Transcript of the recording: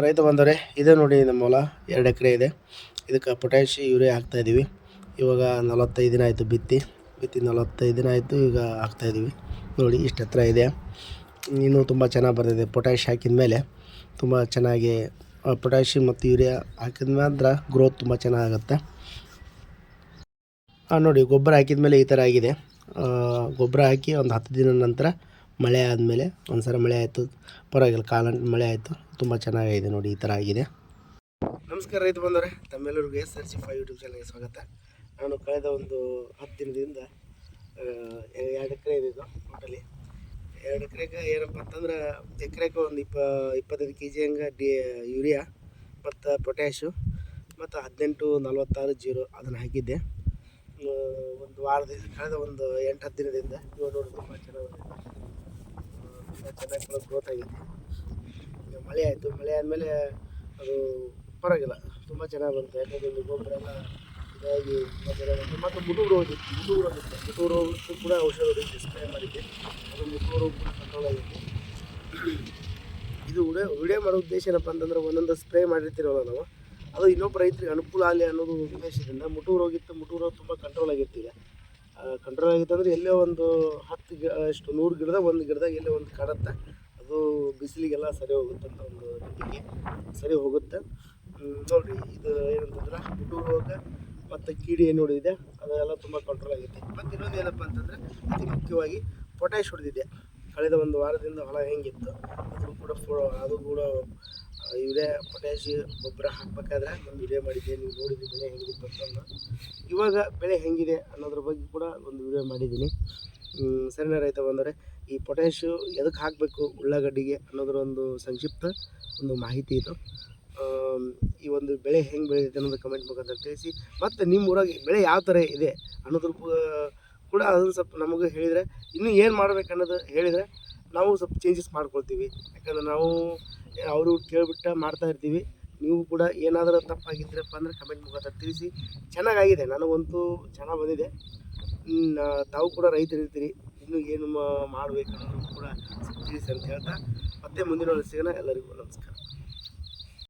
ರೈತ ಬಂದವರೆ, ಇದೆ ನೋಡಿ ನಮ್ಮ ಹೊಲ 2 ಎಕರೆ ಇದೆ. ಇದಕ್ಕೆ ಪೊಟ್ಯಾಷ್ ಯೂರಿಯಾ ಹಾಕ್ತಾಯಿದ್ದೀವಿ. ಇವಾಗ 45 ದಿನ ಆಯಿತು ಬಿತ್ತಿ 45 ದಿನ ಆಯಿತು. ಈಗ ಹಾಕ್ತಾಯಿದ್ದೀವಿ ನೋಡಿ, ಇಷ್ಟು ಹತ್ರ ಇದೆ. ಇನ್ನೂ ತುಂಬ ಚೆನ್ನಾಗಿ ಬರ್ತಿದೆ. ಪೊಟ್ಯಾಷ್ ಹಾಕಿದ ಮೇಲೆ ತುಂಬ ಚೆನ್ನಾಗಿ ಪೊಟ್ಯಾಷಿಯಮ್ ಮತ್ತು ಯೂರಿಯಾ ಹಾಕಿದ ನಂತರ ಗ್ರೋತ್ ತುಂಬ ಚೆನ್ನಾಗುತ್ತೆ. ನೋಡಿ, ಗೊಬ್ಬರ ಹಾಕಿದ ಮೇಲೆ ಈ ಥರ ಆಗಿದೆ. ಗೊಬ್ಬರ ಹಾಕಿ ಒಂದು 10 ದಿನ ನಂತರ ಮಳೆ ಆದಮೇಲೆ ಒಂದು ಸಲ ಮಳೆ ಆಯಿತು, ಪರವಾಗಿಲ್ಲ, ಕಾಲಂಟು ಮಳೆ ಆಯಿತು, ತುಂಬ ಚೆನ್ನಾಗಿದೆ ನೋಡಿ, ಈ ಥರ ಆಗಿದೆ. ನಮಸ್ಕಾರ ರೈತ ಬಂದವರೆ, ತಮ್ಮೆಲ್ಲರಿಗೂ SRC5 ಯೂಟ್ಯೂಬ್ ಚಾನಲ್ಗೆ ಸ್ವಾಗತ. ನಾನು ಕಳೆದ ಒಂದು 10 ದಿನದಿಂದ 2 ಎಕರೆ ಇದೆ. ಇದು ಟೋಟಲಿ 2 ಎಕರೆಗೆ ಏನಪ್ಪ ಅಂತಂದ್ರೆ, ಎಕರೆಗೆ ಒಂದು 25 kg ಹಂಗೆ ಯೂರಿಯಾ ಮತ್ತು ಪೊಟ್ಯಾಶು ಮತ್ತು 18-46-0 ಅದನ್ನು ಹಾಕಿದ್ದೆ. ಒಂದು ವಾರದಿಂದ, ಕಳೆದ ಒಂದು 8-10 ದಿನದಿಂದ. ಇವಾಗ ನೋಡಿ, ತುಂಬ ಚೆನ್ನಾಗಿ ಗ್ರೋತ್ ಆಗಿದೆ. ಈಗ ಮಳೆ ಆಯಿತು, ಮಳೆ ಆದಮೇಲೆ ಅದು ಪರವಾಗಿಲ್ಲ, ತುಂಬ ಚೆನ್ನಾಗಿ ಬಂತು. ಯಾಕಂದರೆ ಇಲ್ಲಿ ಗೊಬ್ಬರ ಎಲ್ಲ ಇದಾಗಿ ತುಂಬ ಚೆನ್ನಾಗಿ ಬಂತು. ಮತ್ತು ಮುಟೂರು ರೋಗಕ್ಕೂ ಕೂಡ ಔಷಧ ಹೊಡಿಸಿ ಸ್ಪ್ರೇ ಮಾಡಿದ್ದೆ. ಅದು ಮುಟೂರು ರೋಗ ಕೂಡ ಕಂಟ್ರೋಲ್ ಆಗಿತ್ತು. ಇದು ವಿಡಿಯೋ ಮಾಡೋ ಉದ್ದೇಶ ಏನಪ್ಪ ಅಂತಂದ್ರೆ, ಒಂದೊಂದು ಸ್ಪ್ರೇ ಮಾಡಿರ್ತೀರಲ್ಲ ನಾವು, ಅದು ಇನ್ನೊಬ್ಬ ರೈತರಿಗೆ ಅನುಕೂಲ ಆಗಲಿ ಅನ್ನೋದು ಉದ್ದೇಶದಿಂದ. ಮುಟೂರು ರೋಗ ತುಂಬ ಕಂಟ್ರೋಲ್ ಆಗಿತ್ತು. ಈಗ ಕಂಟ್ರೋಲ್ ಆಗಿತ್ತು ಅಂದರೆ, ಎಲ್ಲೇ ಒಂದು 100 ಗಿಡದಾಗ ಒಂದು ಗಿಡದಾಗ ಎಲ್ಲೇ ಒಂದು ಕಾಡುತ್ತೆ, ಅದು ಬಿಸಿಲಿಗೆಲ್ಲ ಸರಿ ಹೋಗುತ್ತೆ ಅಂತ ಒಂದು ನಂಬಿಕೆ. ಸರಿ ಹೋಗುತ್ತೆ ನೋಡಿರಿ. ಇದು ಏನಂತಂದ್ರೆ, ಮುಟೂರು ರೋಗ ಮತ್ತು ಕೀಡಿ ಏನು ಹೊಡೆದಿದೆ ಅದೆಲ್ಲ ತುಂಬ ಕಂಟ್ರೋಲ್ ಆಗಿದೆ. ಮತ್ತು ಇನ್ನೊಂದು ಏನಪ್ಪ ಅಂತಂದರೆ, ಅತಿ ಮುಖ್ಯವಾಗಿ ಪೊಟ್ಯಾಷ್ ಹೊಡೆದಿದೆ. ಕಳೆದ ಒಂದು ವಾರದಿಂದ ಹೊಲ ಹೆಂಗಿತ್ತು ಅದು ಕೂಡ ಯೂರಿಯಾ ಪೊಟ್ಯಾಷ್ ಗೊಬ್ಬರ ಹಾಕಬೇಕಾದ್ರೆ ಒಂದು ವಿಡಿಯೋ ಮಾಡಿದ್ದೆ. ನೀವು ನೋಡಿದ್ರಿ ಬೆಳೆ ಹೆಂಗಿತ್ತು ಅಂತಂದು. ಇವಾಗ ಬೆಳೆ ಹೆಂಗಿದೆ ಅನ್ನೋದ್ರ ಬಗ್ಗೆ ಕೂಡ ಒಂದು ವಿಡಿಯೋ ಮಾಡಿದ್ದೀನಿ. ಸರಿನಾ ರೈತ ಬಂದರೆ, ಈ ಪೊಟ್ಯಾಷು ಎದಕ್ಕೆ ಹಾಕಬೇಕು ಉಳ್ಳಾಗಡ್ಡಿಗೆ ಅನ್ನೋದ್ರ ಒಂದು ಸಂಕ್ಷಿಪ್ತ ಒಂದು ಮಾಹಿತಿ ಇದು. ಈ ಒಂದು ಬೆಳೆ ಹೆಂಗೆ ಬೆಳೆದಿದೆ ಅನ್ನೋದು ಕಮೆಂಟ್ ಮುಖಾಂತರ ತಿಳಿಸಿ. ಮತ್ತು ನಿಮ್ಮ ಊರಾಗೆ ಬೆಳೆ ಯಾವ ಥರ ಇದೆ ಅನ್ನೋದ್ರ ಕೂಡ ಅದನ್ನು ಸ್ವಲ್ಪ ನಮಗೂ ಹೇಳಿದರೆ, ಇನ್ನೂ ಏನು ಮಾಡ್ಬೇಕು ಅನ್ನೋದು ಹೇಳಿದರೆ ನಾವು ಸ್ವಲ್ಪ ಚೇಂಜಸ್ ಮಾಡ್ಕೊಳ್ತೀವಿ. ಯಾಕಂದರೆ ನಾವು ಅವರು ಕೇಳಿಬಿಟ್ಟು ಮಾಡ್ತಾ ಇರ್ತೀವಿ. ನೀವು ಕೂಡ ಏನಾದರೂ ತಪ್ಪಾಗಿದ್ದೀರಪ್ಪ ಅಂದರೆ ಕಮೆಂಟ್ ಮುಖಾಂತರ ತಿಳಿಸಿ. ಚೆನ್ನಾಗಾಗಿದೆ, ನನಗಂತೂ ಚೆನ್ನಾಗಿ ಬಂದಿದೆ. ತಾವು ಕೂಡ ರೈತರಿರ್ತೀರಿ, ಇನ್ನೂ ಏನು ಮಾಡಬೇಕು ಅನ್ನೋದು ಕೂಡ ತಿಳಿಸಿ ಅಂತ ಹೇಳ್ತಾ, ಮತ್ತೆ ಮುಂದಿನ ಸಿಗೋಣ. ಎಲ್ಲರಿಗೂ ನಮಸ್ಕಾರ.